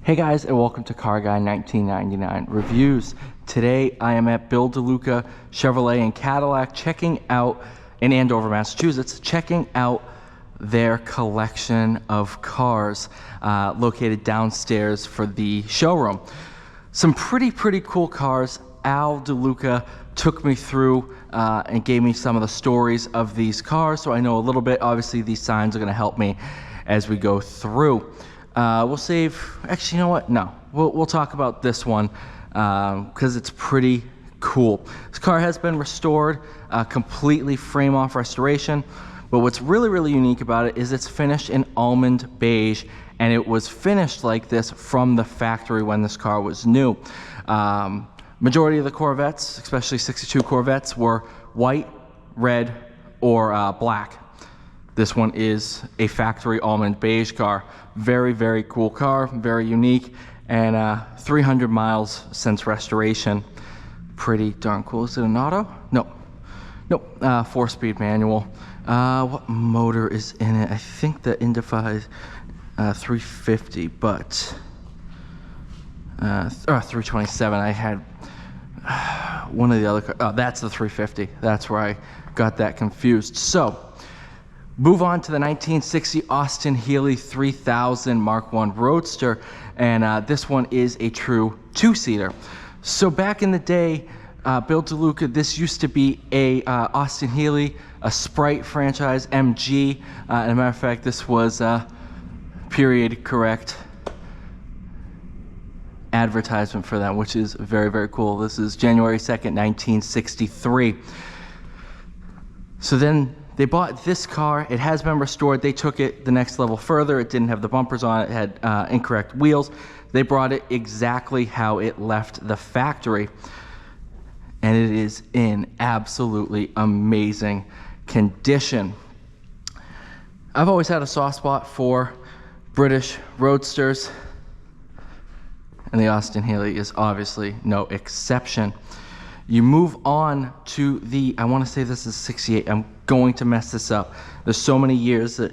Hey guys, and welcome to Car Guy 1999 Reviews. Today I am at Bill Deluca Chevrolet and Cadillac in Andover, Massachusetts, checking out their collection of cars located downstairs for the showroom. Some pretty cool cars. Al Deluca took me through and gave me some of the stories of these cars, so I know a little bit. Obviously these signs are going to help me as we go through. We'll save, actually, you know what? No, we'll talk about this one because it's pretty cool. This car has been restored, completely frame off restoration, but what's really unique about it is it's finished in almond beige, and it was finished like this from the factory when this car was new. Majority of the Corvettes, especially 62 Corvettes, were white, red, or black. This one is a factory almond beige car. Very cool car, very unique, and 300 miles since restoration. Pretty darn cool. Is it an auto? Nope, 4-speed manual. What motor is in it? I think the Indifies 350, but 327. I had one of the other cars. Oh, that's the 350. That's where I got that confused. So move on to the 1960 Austin Healey 3000 Mark I Roadster, and this one is a true two-seater. So back in the day, Bill Deluca, this used to be a Austin Healey, a Sprite franchise MG. As a matter of fact, this was period correct advertisement for them, which is very cool. This is January 2nd, 1963. So then they bought this car. It has been restored. They took it the next level further. It didn't have the bumpers on it. It had incorrect wheels. They brought it exactly how it left the factory, and it is in absolutely amazing condition. I've always had a soft spot for British roadsters, and the Austin Healey is obviously no exception. You move on to the, I want to say this is 68. I'm going to mess this up. There's so many years that,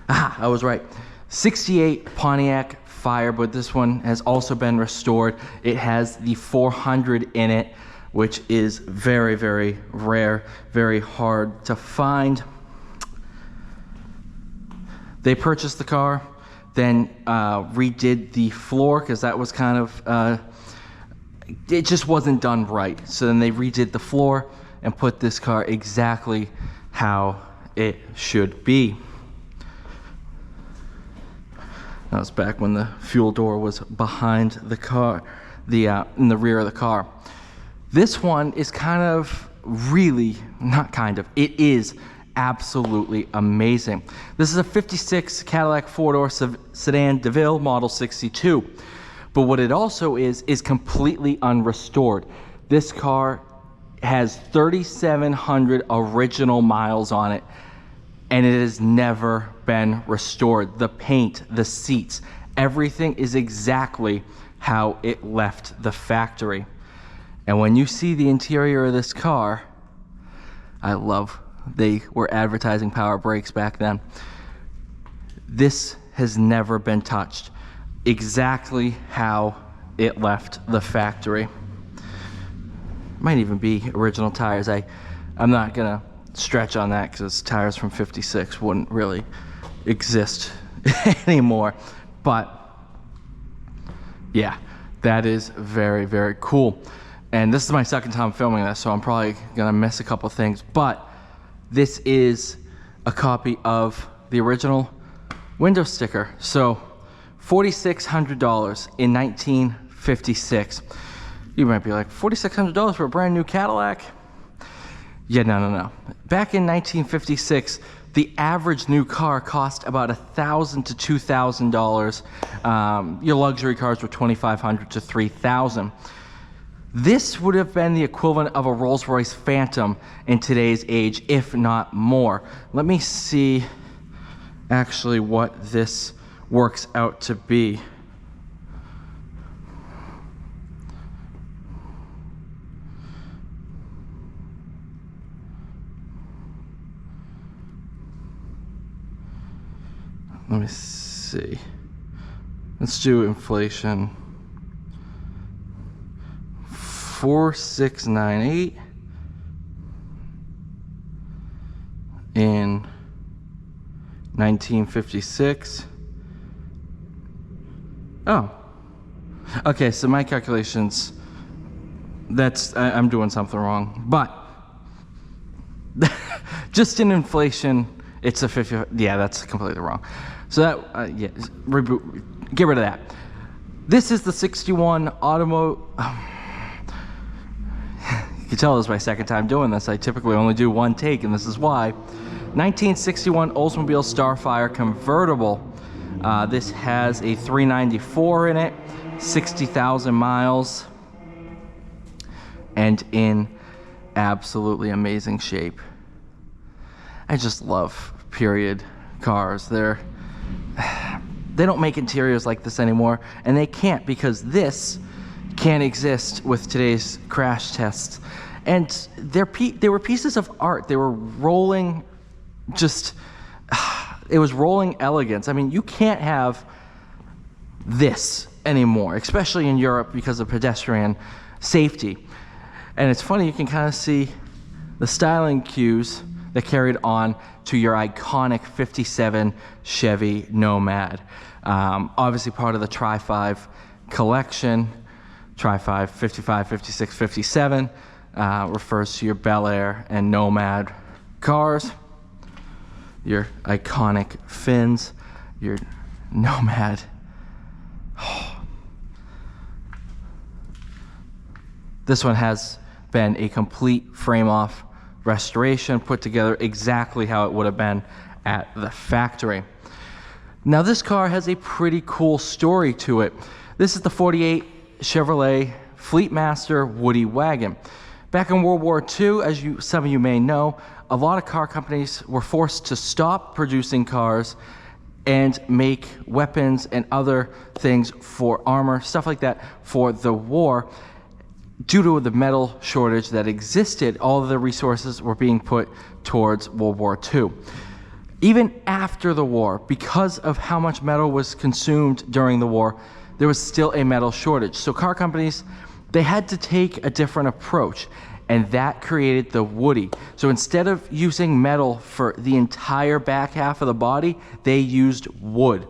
I was right. 68 Pontiac Firebird. This one has also been restored. It has the 400 in it, which is very rare, very hard to find. They purchased the car, then redid the floor because that was kind of, it just wasn't done right. So then they redid the floor and put this car exactly how it should be. That was back when the fuel door was behind the car, in the rear of the car. This one is kind of really, not kind of, it is absolutely amazing. This is a 56 Cadillac 4-door sedan DeVille Model 62. But what it also is completely unrestored. This car has 3,700 original miles on it, and it has never been restored. The paint, the seats, everything is exactly how it left the factory. And when you see the interior of this car, I love, they were advertising power brakes back then. This has never been touched. Exactly how it left the factory. Might even be original tires. I'm not gonna stretch on that because tires from 56 wouldn't really exist anymore. But yeah, that is very cool. And this is my second time filming this, so I'm probably gonna miss a couple things, but this is a copy of the original window sticker. So $4,600 in 1956. You might be like, $4,600 for a brand new Cadillac? Yeah, no. Back in 1956, the average new car cost about $1,000 to $2,000. Your luxury cars were $2,500 to $3,000. This would have been the equivalent of a Rolls-Royce Phantom in today's age, if not more. Let me see actually what this works out to be. Let me see. Let's do inflation. 4698 in 1956. Oh, okay, so my calculations, I'm doing something wrong, but just in inflation, it's a 50, yeah, that's completely wrong. So that, yeah, reboot, get rid of that. This is the 61 you can tell this is my second time doing this. I typically only do one take, and this is why. 1961 Oldsmobile Starfire convertible. This has a 394 in it, 60,000 miles, and in absolutely amazing shape. I just love period cars. They don't make interiors like this anymore, and they can't, because this can't exist with today's crash tests. And they were pieces of art. They were rolling, it was rolling elegance. I mean, you can't have this anymore, especially in Europe, because of pedestrian safety. And it's funny, you can kind of see the styling cues that carried on to your iconic 57 Chevy Nomad. Obviously part of the Tri-5 collection. Tri-5, 55, 56, 57 refers to your Bel Air and Nomad cars. Your iconic fins, your Nomad. This one has been a complete frame-off restoration, put together exactly how it would have been at the factory. Now this car has a pretty cool story to it. This is the 48 Chevrolet Fleetmaster Woody wagon. Back in World War II, as some of you may know, a lot of car companies were forced to stop producing cars and make weapons and other things for armor, stuff like that, for the war. Due to the metal shortage that existed, all of the resources were being put towards World War II. Even after the war, because of how much metal was consumed during the war, there was still a metal shortage. So car companies, they had to take a different approach, and that created the Woody. So instead of using metal for the entire back half of the body, they used wood,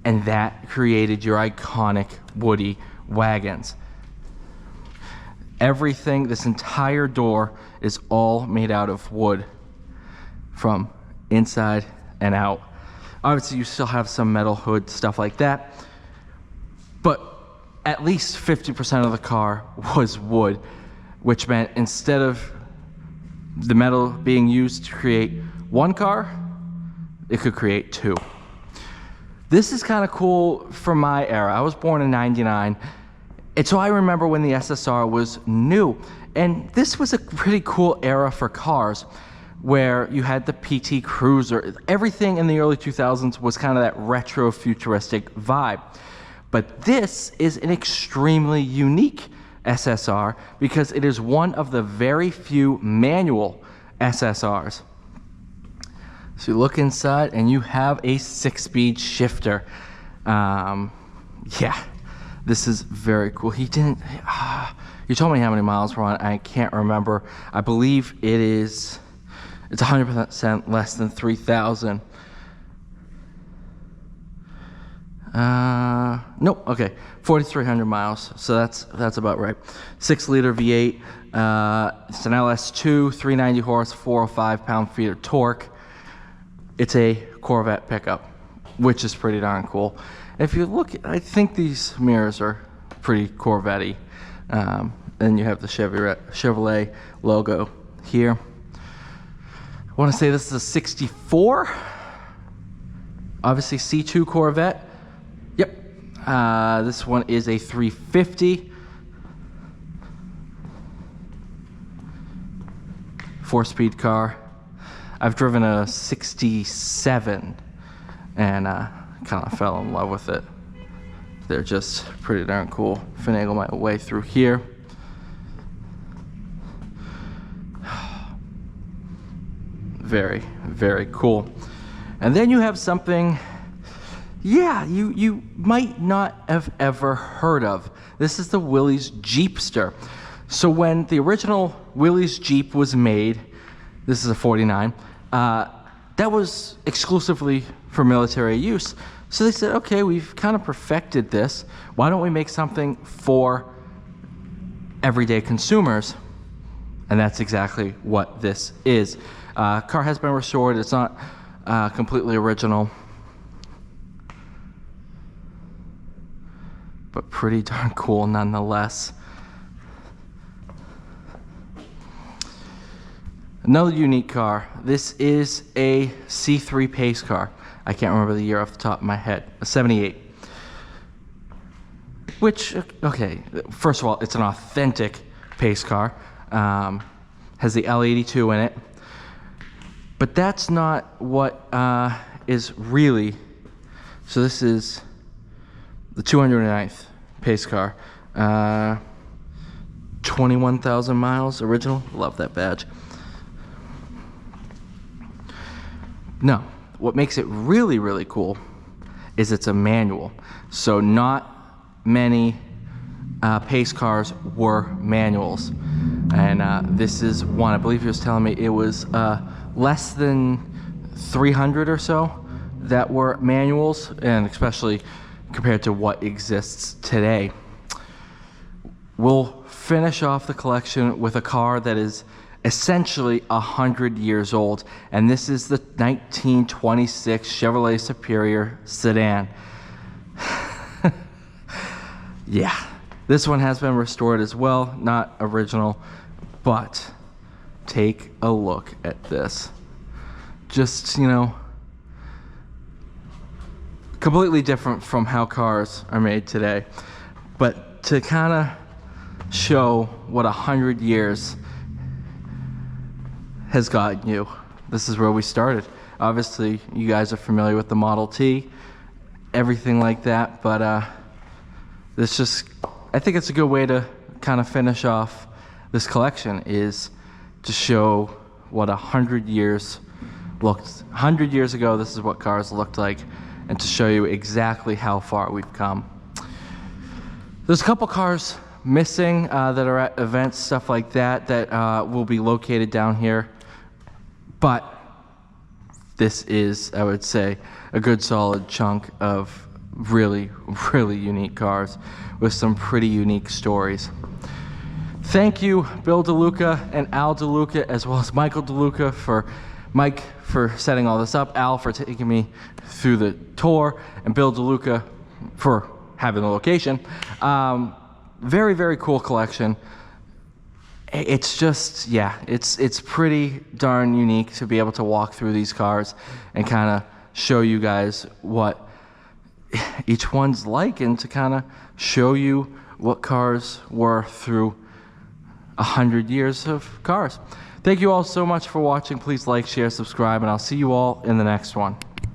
and that created your iconic Woody wagons. Everything, this entire door is all made out of wood from inside and out. Obviously, you still have some metal hood, stuff like that, but at least 50% of the car was wood, which meant instead of the metal being used to create one car, it could create two. This is kind of cool for my era. I was born in '99, and so I remember when the SSR was new, and this was a pretty cool era for cars, where you had the PT Cruiser. Everything in the early 2000s was kind of that retro futuristic vibe. But this is an extremely unique SSR because it is one of the very few manual SSRs. So you look inside and you have a 6-speed shifter. Yeah, this is very cool. He didn't, you told me how many miles were on it. I can't remember. I believe it's 100% less than 3,000. Nope, okay, 4,300 miles, so that's about right. 6-liter V8, it's an LS2, 390 horse, 405 pound-feet of torque. It's a Corvette pickup, which is pretty darn cool. If you look, I think these mirrors are pretty Corvette-y. And you have the Chevrolet logo here. I want to say this is a 64, obviously C2 Corvette. Yep, this one is a 350. 4-speed car. I've driven a 67 and kind of fell in love with it. They're just pretty darn cool. Finagle my way through here. Very, very cool. And then you have something yeah, you might not have ever heard of. This is the Willys Jeepster. So when the original Willys Jeep was made, this is a 49, that was exclusively for military use. So they said, okay, we've kind of perfected this. Why don't we make something for everyday consumers? And that's exactly what this is. Car has been restored. It's not completely original, but pretty darn cool nonetheless. Another unique car. This is a C3 pace car. I can't remember the year off the top of my head. A 78. Which, okay, first of all, it's an authentic pace car. Has the L82 in it. But that's not what is really. So this is the 209th pace car. 21,000 miles original. Love that badge. No, what makes it really, really cool is it's a manual. So not many pace cars were manuals. And this is one. I believe he was telling me it was less than 300 or so that were manuals, and especially compared to what exists today. We'll finish off the collection with a car that is essentially 100 years old, and this is the 1926 Chevrolet Superior sedan. Yeah, this one has been restored as well, not original, but take a look at this. Just, you know, completely different from how cars are made today, but to kind of show what 100 years has gotten you. This is where we started. Obviously, you guys are familiar with the Model T, everything like that, but this just, I think it's a good way to kind of finish off this collection, is to show what 100 years looked. 100 years ago, this is what cars looked like, and to show you exactly how far we've come. There's a couple cars missing that are at events, stuff like that, that will be located down here. But this is, I would say, a good solid chunk of really, really unique cars with some pretty unique stories. Thank you, Bill Deluca and Al Deluca, as well as Michael Deluca, Mike for setting all this up, Al for taking me through the tour, and Bill Deluca for having the location. Very, very cool collection. It's just, yeah, it's pretty darn unique to be able to walk through these cars and kind of show you guys what each one's like, and to kind of show you what cars were through 100 years of cars. Thank you all so much for watching. Please like, share, subscribe, and I'll see you all in the next one.